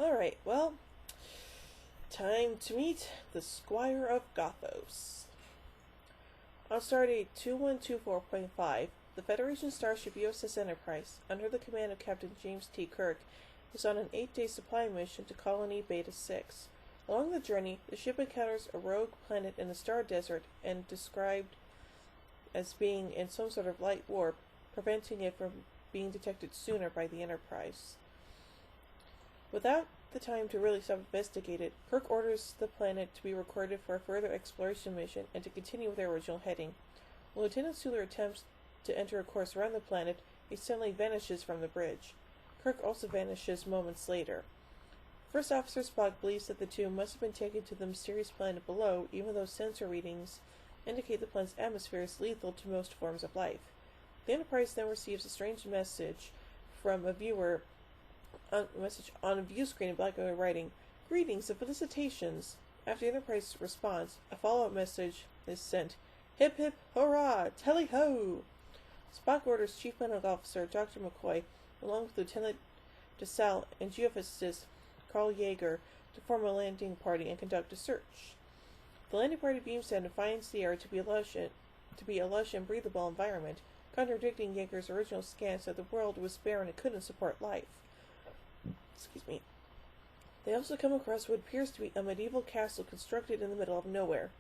Alright, well, time to meet the Squire of Gothos. On Stardate 2124.5, the Federation starship USS Enterprise, under the command of Captain James T. Kirk, is on an 8-day supply mission to Colony Beta 6. Along the journey, the ship encounters a rogue planet in the Star Desert and described as being in some sort of light warp, preventing it from being detected sooner by the Enterprise. Without the time to really self-investigate it, Kirk orders the planet to be recorded for a further exploration mission and to continue with their original heading. When Lieutenant Titular attempts to enter a course around the planet, he suddenly vanishes from the bridge. Kirk also vanishes moments later. First Officer Spock believes that the two must have been taken to the mysterious planet below, even though sensor readings indicate the planet's atmosphere is lethal to most forms of life. The Enterprise then receives a strange message from a viewer on a view screen in black and white writing, "Greetings and felicitations." After the Enterprise responds, a follow-up message is sent. "Hip hip hurrah! Tally-ho!" Spock orders Chief Medical Officer Dr. McCoy, along with Lieutenant DeSalle and geophysicist Carl Yeager, to form a landing party and conduct a search. The landing party beams down and finds the air to be a lush and breathable environment, contradicting Yeager's original scans that the world was barren and couldn't support life. They also come across what appears to be a medieval castle constructed in the middle of nowhere.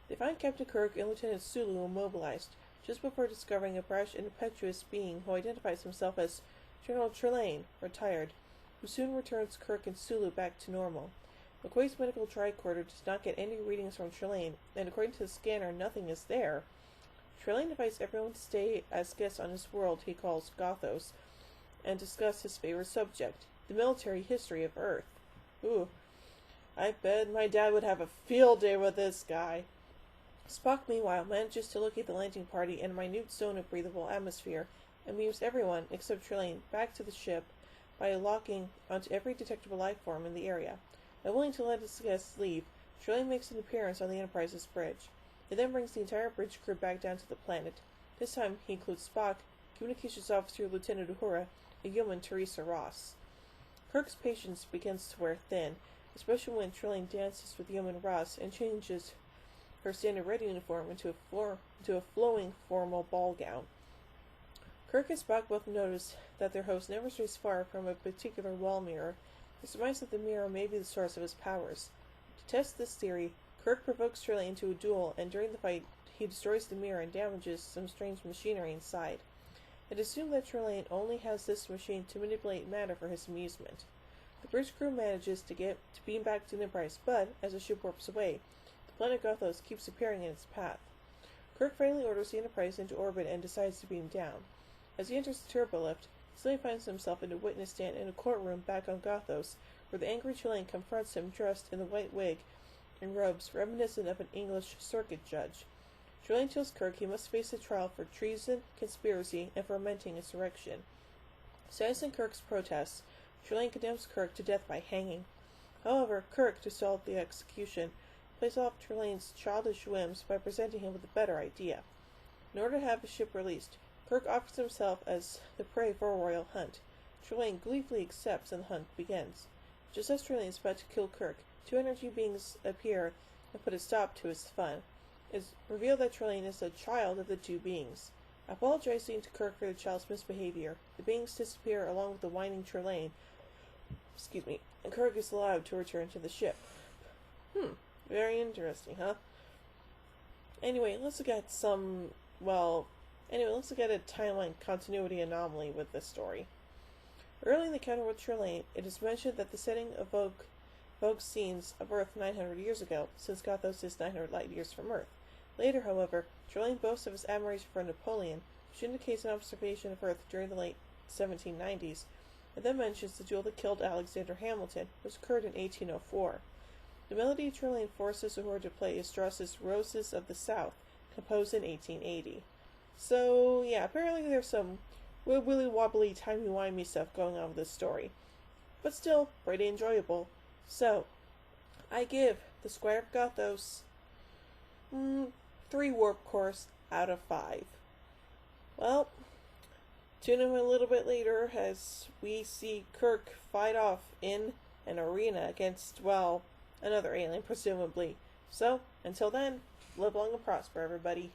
They find Captain Kirk and Lieutenant Sulu immobilized, just before discovering a brash and impetuous being who identifies himself as General Trelane, retired, who soon returns Kirk and Sulu back to normal. McCoy's medical tricorder does not get any readings from Trelane, and according to the scanner, nothing is there. Trelane invites everyone to stay as guests on his world he calls Gothos, and discuss his favorite subject, the military history of Earth. Ooh, I bet my dad would have a field day with this guy. Spock, meanwhile, manages to locate the landing party in a minute zone of breathable atmosphere, and moves everyone, except Trelane, back to the ship by locking onto every detectable life form in the area. Unwilling to let his guests leave, Trelane makes an appearance on the Enterprise's bridge. He then brings the entire bridge crew back down to the planet. This time, he includes Spock, Communications Officer Lieutenant Uhura, and Yeoman Teresa Ross. Kirk's patience begins to wear thin, especially when Trelane dances with Yeoman Ross and changes her standard red uniform into a flowing formal ball gown. Kirk and Spock both notice that their host never strays far from a particular wall mirror, and surmise that the mirror may be the source of his powers. To test this theory, Kirk provokes Trelane into a duel, and during the fight, he destroys the mirror and damages some strange machinery inside. It is assumed that Trelane only has this machine to manipulate matter for his amusement. The bridge crew manages to beam back to the Enterprise, but, as the ship warps away, the planet Gothos keeps appearing in its path. Kirk finally orders the Enterprise into orbit and decides to beam down. As he enters the turbolift, he suddenly finds himself in a witness stand in a courtroom back on Gothos, where the angry Trelane confronts him dressed in a white wig and robes reminiscent of an English circuit judge. Trelane tells Kirk he must face a trial for treason, conspiracy, and fomenting insurrection. Silencing Kirk's protests, Trelane condemns Kirk to death by hanging. However, Kirk, to solve the execution, plays off Trelane's childish whims by presenting him with a better idea. In order to have his ship released, Kirk offers himself as the prey for a royal hunt. Trelane gleefully accepts, and the hunt begins. Just as Trelane is about to kill Kirk, two energy beings appear and put a stop to his fun. It is revealed that Trelane is the child of the two beings. Apologizing to Kirk for the child's misbehavior, the beings disappear along with the whining Trelane, and Kirk is allowed to return to the ship. Very interesting, huh? Anyway, let's look at a timeline continuity anomaly with this story. Early in the encounter with Trelane, it is mentioned that the setting evokes scenes of Earth 900 years ago, since Gothos is 900 light years from Earth. Later, however, Trelane boasts of his admiration for Napoleon, which indicates an observation of Earth during the late 1790s, and then mentions the duel that killed Alexander Hamilton, which occurred in 1804. The melody Trelane forces Uhura to play is Strauss's Roses of the South, composed in 1880. So, yeah, apparently there's some wibbly-wobbly, timey-wimey stuff going on with this story. But still, pretty enjoyable. So, I give the Squire of Gothos 3 warp cores out of 5. Well, tune in a little bit later as we see Kirk fight off in an arena against, well, another alien, presumably. So, until then, live long and prosper, everybody.